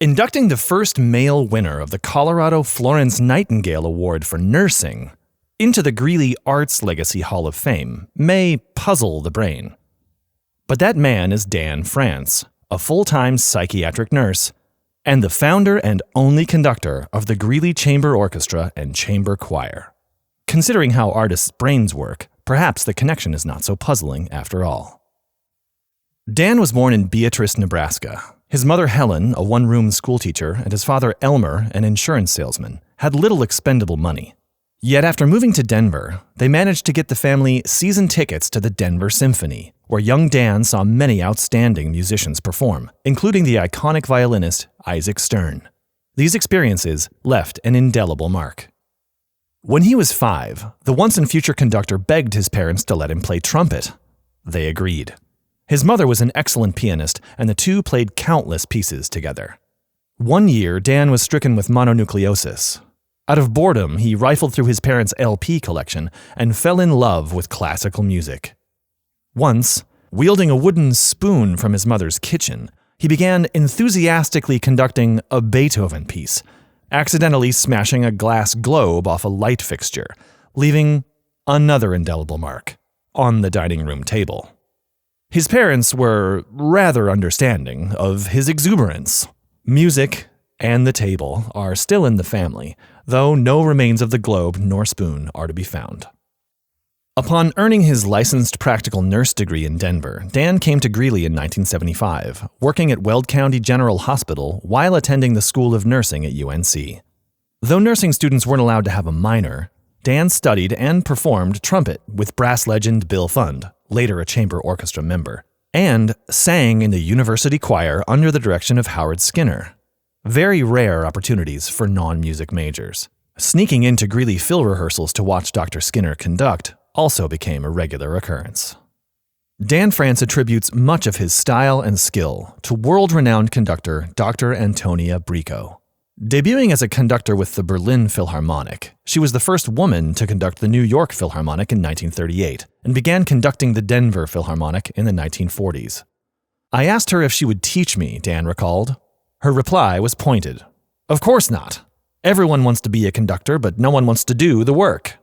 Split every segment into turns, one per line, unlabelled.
Inducting the first male winner of the Colorado Florence Nightingale Award for Nursing into the Greeley Arts Legacy Hall of Fame may puzzle the brain. But that man is Dan Frantz, a full-time psychiatric nurse, and the founder and only conductor of the Greeley Chamber Orchestra and Chamber Choir. Considering how artists' brains work, perhaps the connection is not so puzzling after all. Dan was born in Beatrice, Nebraska. His mother, Helen, a one-room schoolteacher, and his father, Elmer, an insurance salesman, had little expendable money. Yet after moving to Denver, they managed to get the family season tickets to the Denver Symphony, where young Dan saw many outstanding musicians perform, including the iconic violinist Isaac Stern. These experiences left an indelible mark. When he was 5, the once-and-future conductor begged his parents to let him play trumpet. They agreed. His mother was an excellent pianist, and the two played countless pieces together. One year, Dan was stricken with mononucleosis. Out of boredom, he rifled through his parents' LP collection and fell in love with classical music. Once, wielding a wooden spoon from his mother's kitchen, he began enthusiastically conducting a Beethoven piece, accidentally smashing a glass globe off a light fixture, leaving another indelible mark on the dining room table. His parents were rather understanding of his exuberance. Music and the table are still in the family, though no remains of the globe nor spoon are to be found. Upon earning his licensed practical nurse degree in Denver, Dan came to Greeley in 1975, working at Weld County General Hospital while attending the School of Nursing at UNC. Though nursing students weren't allowed to have a minor, Dan studied and performed trumpet with brass legend Bill Fund, later a chamber orchestra member, and sang in the university choir under the direction of Howard Skinner. Very rare opportunities for non-music majors. Sneaking into Greeley fill rehearsals to watch Dr. Skinner conduct also became a regular occurrence. Dan Frantz attributes much of his style and skill to world-renowned conductor Dr. Antonia Brico. Debuting as a conductor with the Berlin Philharmonic, she was the first woman to conduct the New York Philharmonic in 1938 and began conducting the Denver Philharmonic in the 1940s. "I asked her if she would teach me," Dan recalled. Her reply was pointed. "Of course not. Everyone wants to be a conductor, but no one wants to do the work."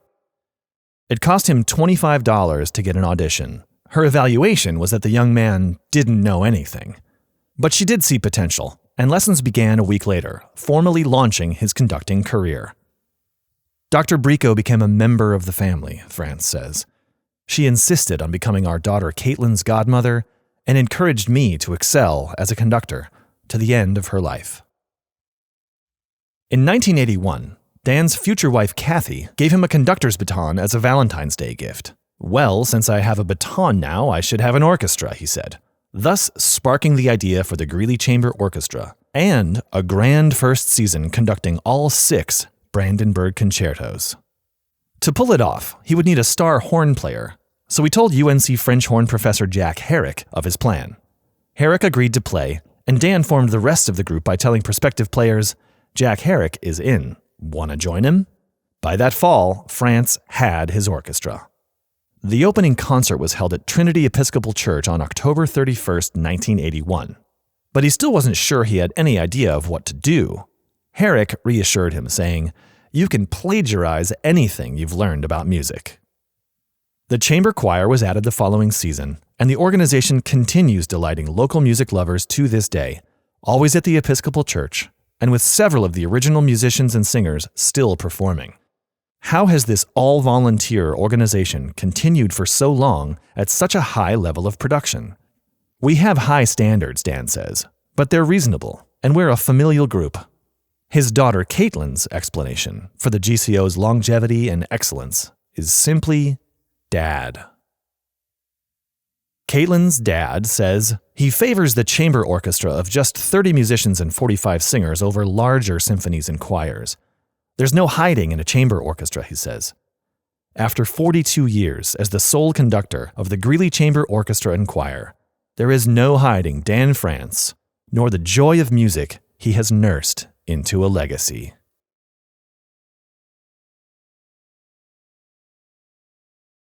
It cost him $25 to get an audition. Her evaluation was that the young man didn't know anything. But she did see potential, and lessons began a week later, formally launching his conducting career. Dr. Brico became a member of the family, Frantz says. "She insisted on becoming our daughter Caitlin's godmother and encouraged me to excel as a conductor to the end of her life." In 1981, Dan's future wife Kathy gave him a conductor's baton as a Valentine's Day gift. "Well, since I have a baton now, I should have an orchestra," he said, thus sparking the idea for the Greeley Chamber Orchestra and a grand first season conducting all 6 Brandenburg concertos. To pull it off, he would need a star horn player, so he told UNC French horn professor Jack Herrick of his plan. Herrick agreed to play, and Dan formed the rest of the group by telling prospective players, "Jack Herrick is in. Want to join him?" By that fall, Frantz had his orchestra. The opening concert was held at Trinity Episcopal Church on October 31st, 1981. But he still wasn't sure he had any idea of what to do. Herrick reassured him, saying, "You can plagiarize anything you've learned about music." The chamber choir was added the following season, and the organization continues delighting local music lovers to this day, always at the Episcopal Church, and with several of the original musicians and singers still performing. How has this all-volunteer organization continued for so long at such a high level of production? "We have high standards," Dan says, "but they're reasonable, and we're a familial group." His daughter Caitlin's explanation for the GCO's longevity and excellence is simply Dad. Caitlin's dad says he favors the chamber orchestra of just 30 musicians and 45 singers over larger symphonies and choirs. "There's no hiding in a chamber orchestra," he says. After 42 years as the sole conductor of the Greeley Chamber Orchestra and Choir, there is no hiding Dan Frantz, nor the joy of music he has nursed into a legacy.